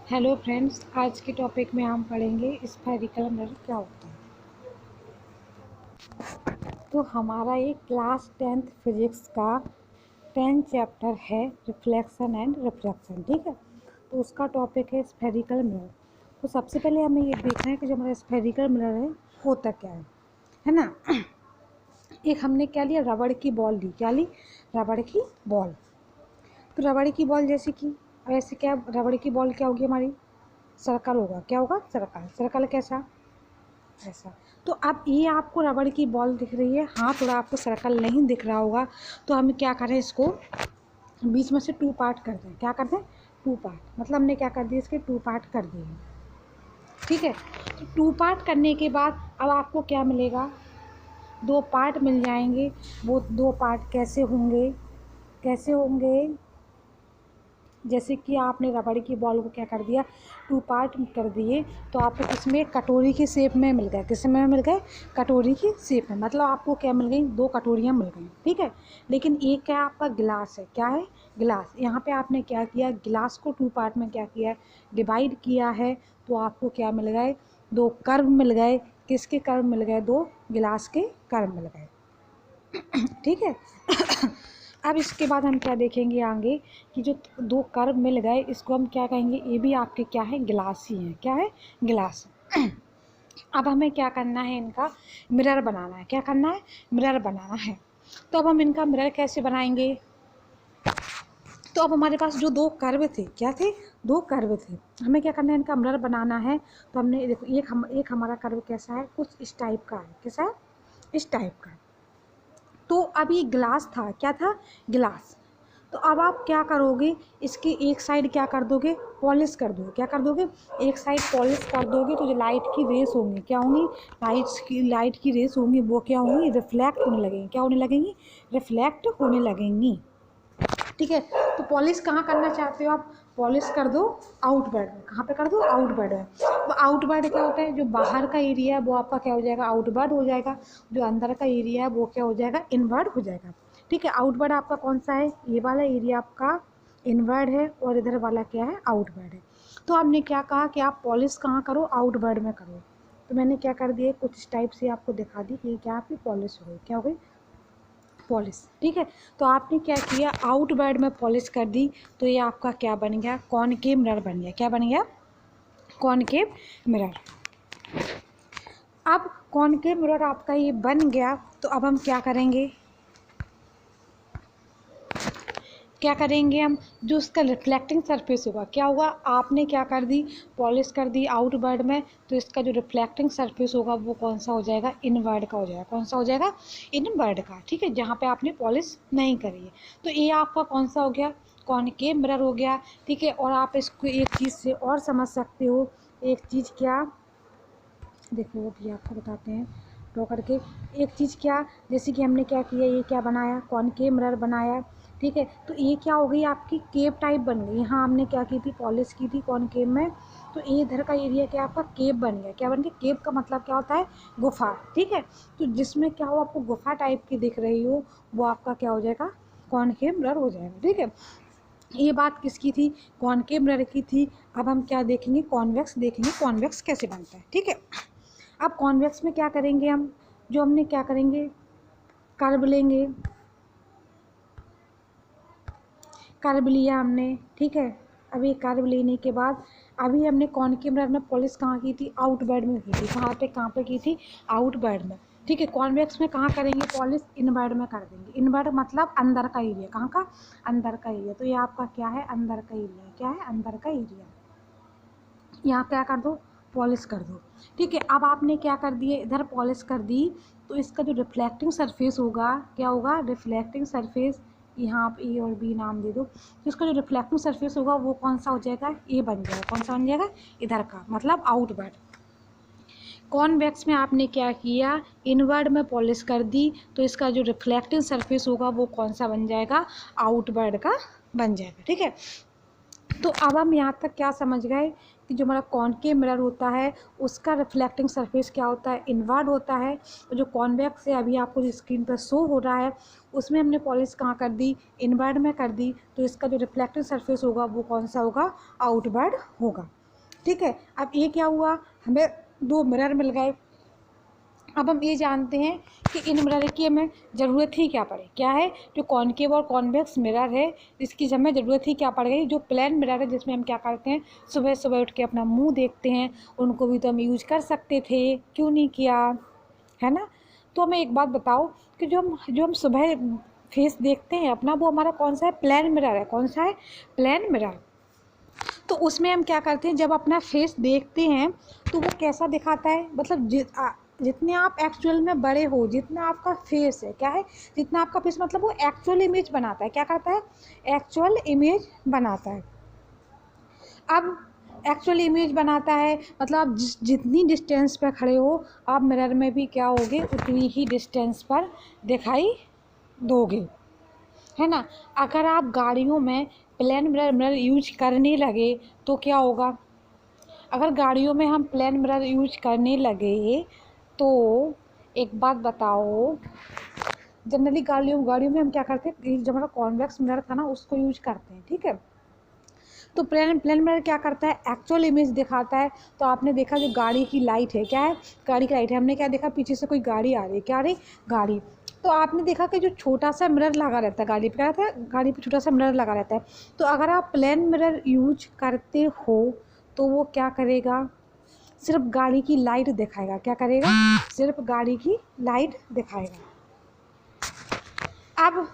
Hello friends, आज के topic में हम पढ़ेंगे स्फेरिकल मिरर क्या होता है। तो हमारा ये क्लास 10th फिजिक्स का 10 चैप्टर है रिफ्लेक्शन एंड रिफ्रैक्शन। ठीक है, तो उसका टॉपिक है स्फेरिकल मिरर। तो सबसे पहले हमें ये देखना है कि जो हमारा स्फेरिकल मिरर है होता क्या है ना। एक हमने क्या लिया, रबड़ की बॉल ली। क्या ली? रबड़ की बॉल। तो रबड़ की बॉल जैसे कि ऐसे क्या, रबड़ की बॉल क्या होगी हमारी, सर्कल होगा। क्या होगा? सर्कल। सर्कल कैसा? ऐसा। तो अब ये आपको रबड़ की बॉल दिख रही है, हाँ थोड़ा आपको सर्कल नहीं दिख रहा होगा, तो हम क्या करें, इसको बीच में से 2 पार्ट कर दें। क्या कर दें? 2 पार्ट। मतलब हमने क्या कर दिया, इसके 2 पार्ट कर दिए। ठीक है, तो 2 पार्ट करने के बाद अब आपको क्या मिलेगा, 2 पार्ट मिल जाएंगे। वो 2 पार्ट कैसे होंगे? कैसे होंगे? जैसे कि आपने रबड़ की बॉल को क्या कर दिया, 2 पार्ट कर दिए, तो आपको इसमें कटोरी की शेप में मिल गए। किस में मिल गए? कटोरी की शेप में। मतलब आपको क्या मिल गई, 2 कटोरियाँ मिल गई। ठीक है, लेकिन एक क्या है, आपका गिलास है। क्या है? गिलास। यहाँ पे आपने क्या किया, गिलास को 2 पार्ट में क्या किया है, डिवाइड किया है। तो आपको क्या मिल गए, 2 कर्व मिल गए। किसके कर्व मिल गए? 2 गिलास के कर्व मिल गए। ठीक है। अब इसके बाद हम क्या देखेंगे आगे, कि जो 2 कर्व मिल गए, इसको हम क्या कहेंगे, ये भी आपके क्या है, गिलास ही हैं। क्या है? गिलास। अब हमें क्या करना है, इनका मिरर बनाना है। क्या करना है? मिरर बनाना है। तो अब हम इनका मिरर कैसे बनाएंगे? तो अब हमारे पास जो 2 कर्व थे, क्या थे? 2 कर्व थे। हमें क्या करना है, इनका मिरर बनाना है। तो हमने देखो, एक हमारा कर्व कैसा है, कुछ इस टाइप का है। कैसा है? इस टाइप का। तो अब ये ग्लास था। क्या था? ग्लास। तो अब आप क्या करोगे, इसकी एक साइड क्या कर दोगे, पॉलिश कर दोगे। क्या कर दोगे? एक साइड पॉलिश कर दोगे, तो जो लाइट की रेस होंगी, क्या होंगी, लाइट की रेस होंगी, वो क्या होंगी, रिफ्लेक्ट होने लगेंगी। क्या होने लगेंगी? रिफ्लेक्ट होने लगेंगी। ठीक है, तो पॉलिश कहाँ करना चाहते हो आप? पॉलिश कर दो आउटवर्ड में। कहाँ पे कर दो? आउटवर्ड में। तो आउटवर्ड क्या होता है, जो बाहर का एरिया है वो आपका क्या हो जाएगा, आउटवर्ड हो जाएगा। जो अंदर का एरिया है वो क्या हो जाएगा, इनवर्ड हो जाएगा। ठीक है, आउटवर्ड आपका कौन सा है, ये वाला एरिया आपका इनवर्ड है, और इधर वाला क्या है, आउटवर्ड है। तो हमने क्या कहा कि आप पॉलिश कहाँ करो, आउटवर्ड में करो। तो मैंने क्या कर दिया, कुछ टाइप से आपको दिखा दी कि क्या आपकी पॉलिश हो गई। क्या हो गई? पॉलिश। ठीक है, तो आपने क्या किया, आउटवर्ड में पॉलिश कर दी, तो ये आपका क्या बन गया, कॉनकेव मिरर बन गया। क्या बन गया? Concave mirror. अब कॉनकेव मिरर आपका ये बन गया, तो अब हम क्या करेंगे, क्या करेंगे हम, जो उसका रिफ्लेक्टिंग सरफेस होगा, क्या होगा, आपने क्या कर दी, पॉलिश कर दी आउटवर्ड में, तो इसका जो रिफ्लेक्टिंग सरफेस होगा वो कौन सा हो जाएगा, इनवर्ड का हो जाएगा। कौन सा हो जाएगा? इनवर्ड का। ठीक है, जहाँ पे आपने पॉलिश नहीं करी है। तो ये आपका कौन सा हो गया, कॉनकेव मिरर हो गया। ठीक है, और आप इसको एक चीज़ से और समझ सकते हो, एक चीज़ क्या, देखो वो भी आपको बताते हैं ड्रॉ करके। एक चीज़ क्या, जैसे कि हमने क्या किया, ये क्या बनाया, कॉनकेव मिरर बनाया। ठीक है, तो ये क्या हो गई, आपकी केव टाइप बन गई। यहाँ हमने क्या की थी, पॉलिश की थी कॉनकेव में, तो ये इधर का एरिया क्या आपका केव बन गया। क्या बन गया? केव का मतलब क्या होता है, गुफा। ठीक है, तो जिसमें क्या हो, आपको गुफा टाइप की दिख रही हो, वो आपका क्या हो जाएगा, कॉनकेव मिरर हो जाएगा। ठीक है, ये बात किसकी थी, कॉनकेव मिरर की थी। अब हम क्या देखेंगे, कॉन्वेक्स देखेंगे, कॉन्वेक्स कैसे बनता है। ठीक है, अब कॉन्वेक्स में क्या करेंगे हम, जो हमने क्या करेंगे, कर्व लेंगे। कर्व लिया हमने। ठीक है, अभी कर्व लेने के बाद अभी हमने कॉनकेव मिरर में पॉलिश कहाँ की थी, आउटवर्ड में की थी। कहाँ पे की थी, आउटवर्ड में। ठीक है, कॉन्वेक्स में कहाँ करेंगे पॉलिश, इनवर्ड में कर देंगे। इनवर्ड मतलब अंदर का एरिया। कहाँ का? अंदर का एरिया। तो ये आपका क्या है, अंदर का एरिया। क्या है? अंदर का एरिया। यहाँ क्या कर दो, पॉलिश कर दो। ठीक है, अब आपने क्या कर दिए, इधर पॉलिश कर दी, तो इसका जो रिफ्लेक्टिंग सरफेस होगा, क्या होगा, रिफ्लेक्टिंग सरफेस, यहाँ आप ए और बी नाम दे दो। तो इसका जो रिफ्लेक्टिंग सरफेस होगा वो कौन सा हो जाएगा, ए बन जाएगा। कौन सा बन जाएगा, इधर का, मतलब आउटवर्ड। कॉन्वेक्स में आपने क्या किया, इनवर्ड में पॉलिश कर दी, तो इसका जो रिफ्लेक्टिंग सरफेस होगा वो कौन सा बन जाएगा, आउटवर्ड का बन जाएगा। ठीक है, तो अब हम यहाँ तक क्या समझ गए कि जो हमारा कॉनकेव मिरर होता है उसका रिफ्लेक्टिंग सरफेस क्या होता है, इनवर्ड होता है। और जो कॉन्वेक्स है अभी आपको जो स्क्रीन पर शो हो रहा है उसमें हमने पॉलिश कहाँ कर दी, इनवर्ड में कर दी। तो इसका जो रिफ्लेक्टिंग सरफेस होगा वो कौन सा होगा, आउटवर्ड होगा। ठीक है, अब ये क्या हुआ, हमें दो मिरर मिल गए। अब हम ये जानते हैं कि इन मिरर की हमें ज़रूरत ही क्या पड़े, क्या है, जो कॉनकेव और कॉन्वेक्स मिरर है इसकी हमें ज़रूरत ही क्या पड़ गई। जो प्लेन मिरर है जिसमें हम क्या करते हैं, सुबह सुबह उठ के अपना मुंह देखते हैं, उनको भी तो हम यूज कर सकते थे, क्यों नहीं किया, है ना। तो हमें एक बात बताओ कि जो हम सुबह फेस देखते हैं अपना, वो हमारा कौन सा है, प्लेन मिरर है। कौन सा है, प्लेन मिरर। तो उसमें हम क्या करते हैं, जब अपना फेस देखते हैं तो वो कैसा दिखाता है, मतलब जितने आप एक्चुअल में बड़े हो, जितना आपका फेस है, क्या है, जितना आपका फेस मतलब वो एक्चुअल इमेज बनाता है, क्या करता है, एक्चुअल इमेज बनाता है। अब एक्चुअल इमेज बनाता है मतलब आप जितनी डिस्टेंस पर खड़े हो आप मिरर में भी क्या होगे, उतनी ही डिस्टेंस पर दिखाई दोगे, है ना। अगर आप गाड़ियों में प्लेन मिरर यूज करने लगे तो क्या होगा, अगर गाड़ियों में हम प्लेन मिरर यूज करने लगे तो एक बात बताओ, जनरली गाड़ियों में हम क्या करते हैं, जो हमारा कॉन्वेक्स मिरर था ना उसको यूज करते हैं, ठीक है। तो प्लेन मिरर क्या करता है, एक्चुअल इमेज दिखाता है। तो आपने देखा जो गाड़ी की लाइट है, क्या है, गाड़ी की लाइट है, हमने क्या देखा, पीछे से कोई गाड़ी आ रही है, क्या आ रही, गाड़ी। तो आपने देखा कि जो छोटा सा मिरर लगा रहता है गाड़ी पे, क्या रहता है, गाड़ी पे छोटा सा मिरर लगा रहता है। तो अगर आप प्लेन मिरर यूज करते हो तो वो क्या करेगा, सिर्फ गाड़ी की लाइट दिखाएगा, क्या करेगा, सिर्फ गाड़ी की लाइट दिखाएगा। अब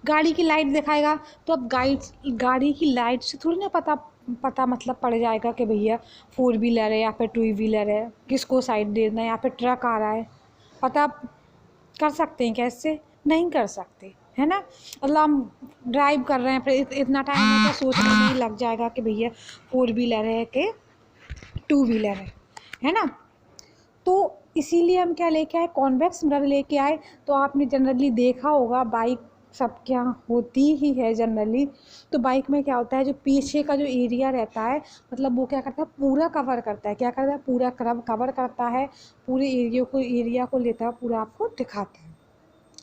गाड़ी की लाइट दिखाएगा तो अब गाड़ी की लाइट से थोड़ी ना पता मतलब पड़ जाएगा कि भैया 4 व्हीलर है या फिर 2 व्हीलर है, किसको साइड देना है, या फिर ट्रक आ रहा है। पता कर सकते हैं, कैसे नहीं कर सकते, है ना। मतलब हम ड्राइव कर रहे हैं फिर इतना टाइम में क्या सोचने में ही लग जाएगा कि भैया 4 व्हीलर है कि 2 व्हीलर है ना। तो इसीलिए हम क्या लेके आए, कॉन्वेक्स मिरर लेके आए। तो आपने जनरली देखा होगा बाइक सब क्या होती ही है जनरली। तो बाइक में क्या होता है, जो पीछे का जो एरिया रहता है मतलब वो क्या करता है, पूरा कवर करता है, क्या करता है, पूरा कवर करता है, पूरे एरिया को लेता है, पूरा आपको दिखाता है,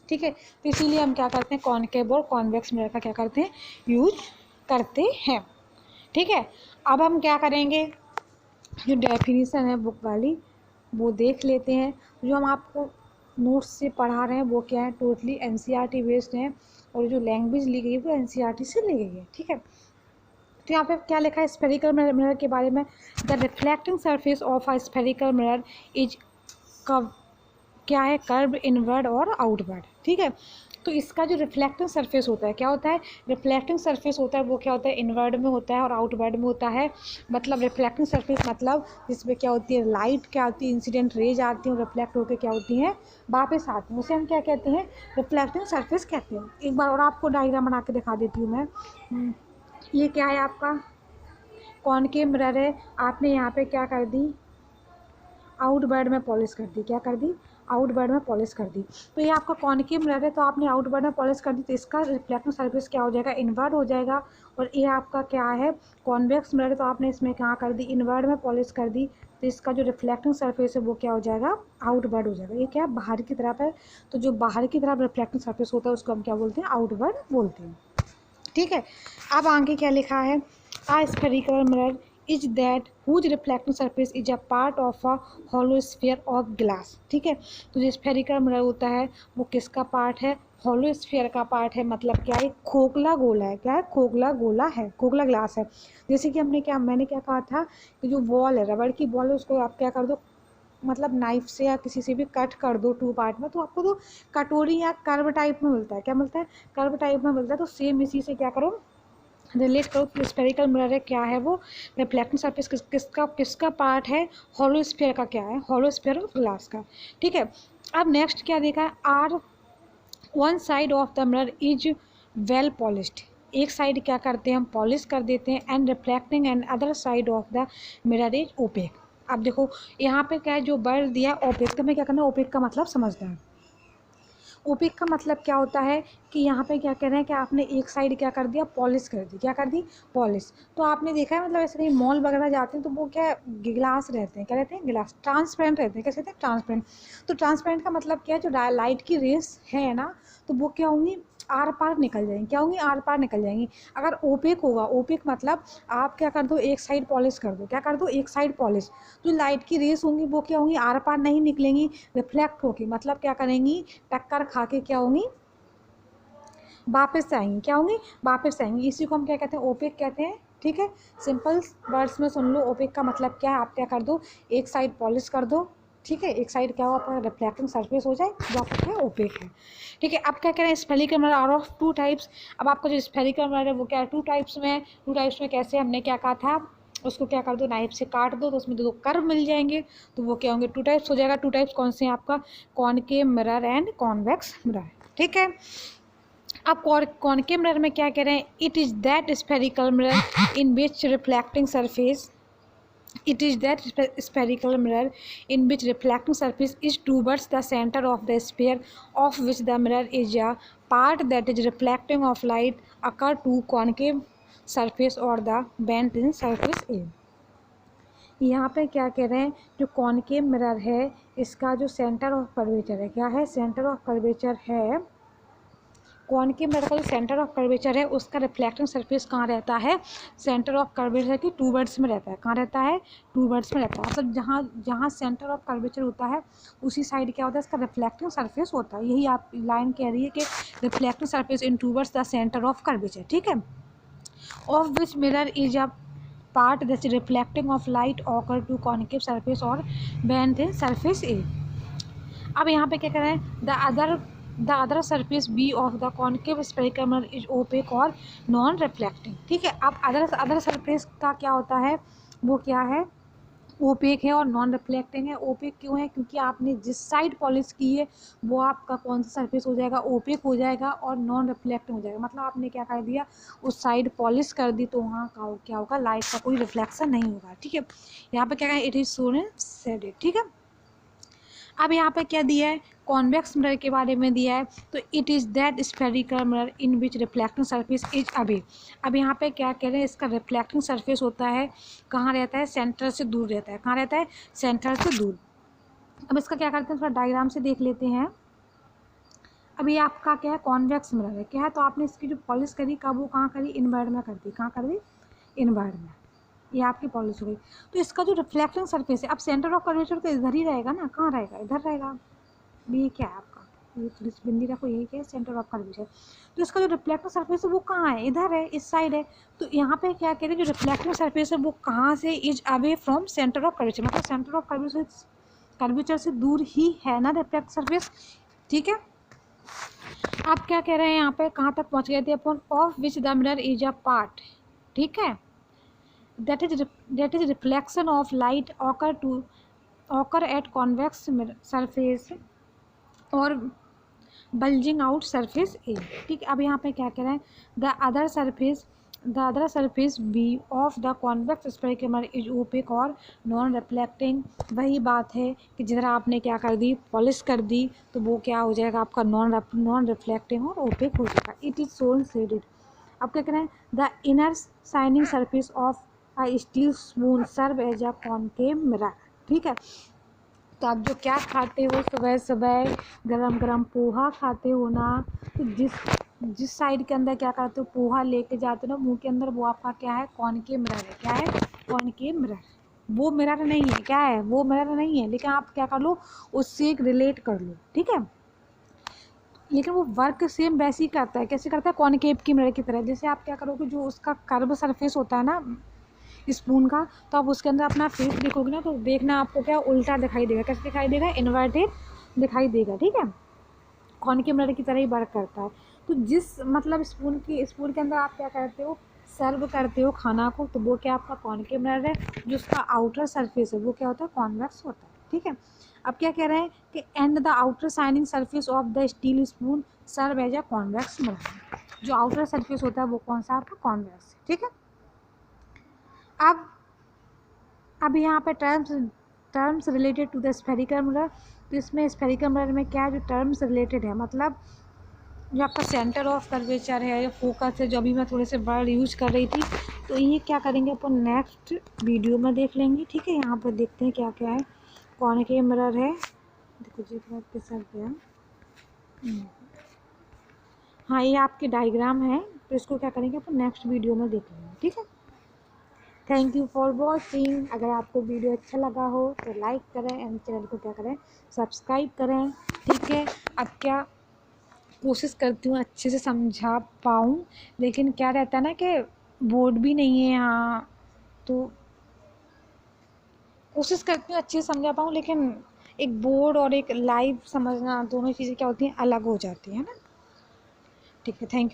ठीक है। तो इसीलिए हम क्या करते हैं, कॉनकेव और कॉन्वेक्स मिरर का क्या करते हैं, यूज करते हैं, ठीक है। अब हम क्या करेंगे, जो डेफिनेशन है बुक वाली वो देख लेते हैं। जो हम आपको नोट्स से पढ़ा रहे हैं वो क्या है, टोटली एनसीईआरटी बेस्ड है, और जो लैंग्वेज ली गई है वो एनसीईआरटी से ली गई है, ठीक है। तो यहाँ पे क्या लिखा है स्फेरिकल मिरर के बारे में, the reflecting surface of a spherical mirror is क्या है, कर्व इनवर्ड और आउटवर्ड, ठीक है। तो इसका जो रिफ्लेक्टिंग सरफेस होता है, क्या होता है, रिफ्लेक्टिंग सरफेस होता है वो क्या होता है, इनवर्ड में होता है और आउटवर्ड में होता है। मतलब रिफ्लेक्टिंग सरफेस मतलब जिसमें क्या होती है, लाइट क्या होती है, इंसिडेंट रेज आती हैं और रिफ्लेक्ट होकर क्या होती हैं, वापस आती हैं, उसे हम क्या कहते हैं, रिफ्लेक्टिंग सरफेस कहते हैं। एक बार और आपको डायग्राम बना के दिखा देती हूँ मैं। ये क्या है आपका कॉनकेव मिरर है, आपने यहाँ पे क्या कर दी, आउटवर्ड में पॉलिश कर दी, क्या कर दी, आउटवर्ड में पॉलिश कर दी। तो ये आपका कॉनकेव मिरर है तो आपने आउटवर्ड में पॉलिश कर दी तो इसका रिफ्लेक्टिंग सरफेस क्या हो जाएगा, इनवर्ड हो जाएगा। और ये आपका क्या है, कॉन्वेक्स मिरर है तो आपने इसमें क्या कर दी, इनवर्ड में पॉलिश कर दी, तो इसका जो रिफ्लेक्टिंग सरफेस है वो क्या हो जाएगा, आउटवर्ड हो जाएगा। ये क्या है, बाहर की तरफ है, तो जो बाहर की तरफ रिफ्लेक्टिंग सरफेस होता है उसको हम क्या बोलते हैं, आउटवर्ड बोलते हैं, ठीक है। अब आगे क्या लिखा है, a spherical mirror is that whose reflecting surface is a part of a hollow sphere of glass, ठीक है। तो जो स्फेरिकल मिरर होता है वो किसका पार्ट है, हॉलो स्फीयर का पार्ट है। मतलब क्या है, खोखला गोला है, क्या है, खोखला गोला है, खोखला ग्लास है। जैसे कि मैंने क्या कहा था कि जो बॉल है, रबड़ की बॉल है, उसको आप क्या कर दो, मतलब नाइफ से या किसी से भी कट कर दो 2 पार्ट में तो आपको तो कटोरी या कर्व टाइप में मिलता है, क्या मिलता है, कर्व टाइप में मिलता है। तो सेम इसी से क्या करो, रिलेट करो कि स्फेरिकल मिरर है, क्या है वो, रिफ्लेक्टिंग सरफेस किसका पार्ट है, हॉलो स्फीयर का, क्या है, हॉलो स्फीयर ऑफ ग्लास का, ठीक है। अब नेक्स्ट क्या देखा है, are one side of the mirror is well polished, एक साइड क्या करते हैं हम पॉलिश कर देते हैं, and reflecting and other side of the mirror is opaque. अब देखो यहाँ पे क्या है, जो वर्ड दिया ओपेक, तो हमें क्या करना है, ओपेक का मतलब समझना है। ओपेक का मतलब क्या होता है कि यहाँ पे क्या कह रहे हैं कि आपने एक साइड क्या कर दिया, पॉलिश कर दी, क्या कर दी, पॉलिश। तो आपने देखा है मतलब ऐसे कहीं मॉल वगैरह जाते हैं तो वो क्या गिलास रहते हैं, क्या रहते हैं, गिलास ट्रांसपेरेंट रहते हैं, कैसे रहते हैं, ट्रांसपेरेंट। तो ट्रांसपेरेंट का मतलब क्या है, जो लाइट की रेस है ना तो वो क्या होंगी, आर पार निकल जाएंगी, क्या होंगी, आर पार निकल जाएंगी। अगर ओपेक होगा, ओपेक मतलब आप क्या कर दो, एक साइड पॉलिश कर दो, क्या कर दो, एक साइड पॉलिश, तो लाइट की रेस होंगी वो क्या होंगी, आर पार नहीं निकलेंगी, रिफ्लेक्ट होगी, मतलब क्या करेंगी, टक्कर खा के क्या होंगी, वापस आएंगी, क्या होंगी, वापस आएंगी। इसी को हम क्या कहते हैं, ओपेक कहते हैं। ठीक है, सिंपल वर्ड्स में सुन लो, ओपेक का मतलब क्या है, आप क्या कर दो, एक साइड पॉलिश कर दो, ठीक है, एक साइड क्या हो आपका रिफ्लेक्टिंग सरफेस हो जाए, जो आपका क्या ओपेक है। ठीक है, अब क्या कह रहे हैं, spherical mirror are of two types. अब आपका जो स्फेरिकल मिरर है वो क्या है, टू टाइप्स में। टू टाइप्स में कैसे, हमने क्या कहा था, उसको क्या कर दो, नाइफ से काट दो तो उसमें दो कर्व मिल जाएंगे, तो वो क्या होंगे, टू टाइप्स हो जाएगा। टू टाइप्स कौन से हैं आपका, concave mirror and convex mirror. ठीक है, अब कॉनकेव मिरर में क्या कह रहे हैं, it is that spherical mirror in which reflecting surface, it is that spherical mirror in which reflecting surface is towards the center of the sphere of which the mirror is a part that is reflecting of light occur to concave surface or the bent in surface A। यहाँ पे क्या कह रहे हैं, जो concave mirror है इसका जो सेंटर ऑफ कर्वेचर है, क्या है, सेंटर ऑफ कर्वेचर है, कॉनकेव मिरर का जो सेंटर ऑफ कर्वेचर है उसका रिफ्लेक्टिंग सरफेस कहाँ रहता है, सेंटर ऑफ कर्वेचर की टू वर्ड्स में रहता है, कहाँ रहता है, टू वर्ड्स में रहता है, मतलब जहाँ जहाँ सेंटर ऑफ कर्वेचर होता है उसी साइड क्या होता है, इसका रिफ्लेक्टिंग सरफेस होता है। यही आप लाइन कह रही है कि reflecting surface in towards the centre of curvature. ठीक है, of which mirror is a part that's reflecting of light occur to concave surface or bend in surface A। अब यहाँ पे क्या कर रहे हैं, the other surface B of the concave spherical mirror is opaque और नॉन रिफ्लेक्टिंग। ठीक है, अब अदर सरफेस का क्या होता है, वो क्या है, ओपेक है और नॉन रिफ्लेक्टिंग है। ओपेक क्यों है, क्योंकि आपने जिस साइड पॉलिश की है वो आपका कौन सा सरफेस हो जाएगा, ओपेक हो जाएगा और नॉन रिफ्लेक्टिंग हो जाएगा, मतलब आपने क्या कर दिया, उस साइड पॉलिश कर दी तो वहाँ का क्या होगा, लाइट का कोई रिफ्लेक्शन नहीं होगा। ठीक है, यहाँ पे क्या है, इट इज शोन शेडेड। ठीक है, अब यहाँ पे क्या दिया है, कॉन्वेक्स मिरर के बारे में दिया है, तो it is that spherical mirror in which reflecting surface is away. अब यहाँ पे क्या कह रहे हैं, इसका रिफ्लेक्टिंग सरफेस होता है, कहाँ रहता है, सेंटर से दूर रहता है, कहाँ रहता है, सेंटर से दूर। अब इसका क्या करते हैं, थोड़ा डायग्राम से देख लेते हैं। अब ये आपका क्या है, कॉन्वेक्स मिरर है, क्या है, तो आपने इसकी जो पॉलिश करी कब, वो कहाँ करी, इनवर्ड में कर दी, कहाँ कर दी, इनवर्ड में, ये आपकी पॉलिश हो गई। तो इसका जो रिफ्लेक्टिंग सरफेस है, अब सेंटर ऑफ कर्वेचर तो इधर ही रहेगा ना, कहाँ रहेगा, इधर रहेगा। ये क्या है आपका, ये थोड़ी सी बिंदी रखो, यही क्या है, सेंटर ऑफ कर्वेचर। तो इसका जो रिफ्लेक्टिंग सरफेस है वो कहाँ है, इधर है, इस साइड है। तो यहाँ पे क्या कह रहे हैं, जो रिफ्लेक्टिंग सरफेस है वो कहाँ से, is away from centre of curvature, मतलब सेंटर ऑफ कर्वेचर से दूर ही है ना रिफ्लेक्ट सरफेस। ठीक है, आप क्या कह रहे हैं, यहाँ पे कहाँ तक पहुँच गए थे अपन, of which the mirror is a part. ठीक है, that is reflection of light occur at convex surface और bulging out surface A। ठीक, अब यहाँ पे क्या कह रहे हैं, the other surface B of the convex spherical mirror is opaque और नॉन रिफ्लेक्टिंग। वही बात है कि जिधर आपने क्या कर दी, पॉलिश कर दी, तो वो क्या हो जाएगा आपका, नॉन रिफ्लेक्टिंग और ओपेक हो जाएगा। It is shown shaded. अब क्या कह रहे हैं, the inner shining surface of steel spoon serve as a concave mirror. ठीक है, तो आप जो क्या खाते हो, सुबह सुबह गरम गरम पोहा खाते हो ना, तो जिस साइड के अंदर क्या करते हो, पोहा लेके जाते हो ना मुंह के अंदर, वो आपका क्या है, कॉनकेव मिरर है। क्या है, कॉनकेव मिरर। वो मिरर नहीं है, क्या है, वो मिरर नहीं है, लेकिन आप क्या कर लो, उससे एक रिलेट कर लो। ठीक है, लेकिन वो वर्क सेम वैसे ही करता है, कैसे करता है, कॉनकेव की मिरर की तरह। जैसे आप क्या करोगे, जो उसका कर्व सरफेस होता है ना स्पून का, तो आप उसके अंदर अपना फेस देखोगे ना, तो देखना आपको क्या उल्टा दिखाई देगा, कैसे दिखाई देगा, इन्वर्टेड दिखाई देगा। ठीक है, कॉनकेव मिरर की तरह ही वर्क करता है। तो जिस मतलब स्पून के अंदर आप क्या करते हो, सर्व करते हो खाना को, तो वो क्या आपका कॉनकेव मिरर है। जो उसका आउटर सरफेस है वो क्या होता है, कॉन्वेक्स होता है। ठीक है, अब क्या कह रहे हैं कि and the outer shining surface of the steel spoon serve as a convex mirror. जो आउटर सरफेस होता है वो कौन सा आपका, कॉन्वेक्स। ठीक है, अब यहाँ पे terms related to the spherical mirror. तो इसमें स्फेरिकल मिरर में क्या है, जो टर्म्स रिलेटेड है, मतलब जो आपका सेंटर ऑफ कर्वेचर है या फोकस है, जो अभी मैं थोड़े से वर्ड यूज कर रही थी, तो ये क्या करेंगे अपन नेक्स्ट वीडियो में देख लेंगे। ठीक है, यहाँ पर देखते हैं क्या क्या है। कॉनिकेव मिरर है, देखो जी थोड़ा पिसक गया। हाँ, ये आपकी डायग्राम है, तो इसको क्या करेंगे अपन नेक्स्ट वीडियो में देख लेंगे। ठीक है, थैंक यू फॉर वॉचिंग। अगर आपको वीडियो अच्छा लगा हो तो लाइक करें एंड चैनल को क्या करें, सब्सक्राइब करें। ठीक है, अब क्या कोशिश करती हूँ अच्छे से समझा पाऊँ, लेकिन क्या रहता है ना कि बोर्ड भी नहीं है यहाँ, तो कोशिश करती हूँ अच्छे से समझा पाऊँ, लेकिन एक बोर्ड और एक लाइव समझना दोनों चीज़ें क्या होती हैं, अलग हो जाती है ना। ठीक है, थैंक यू।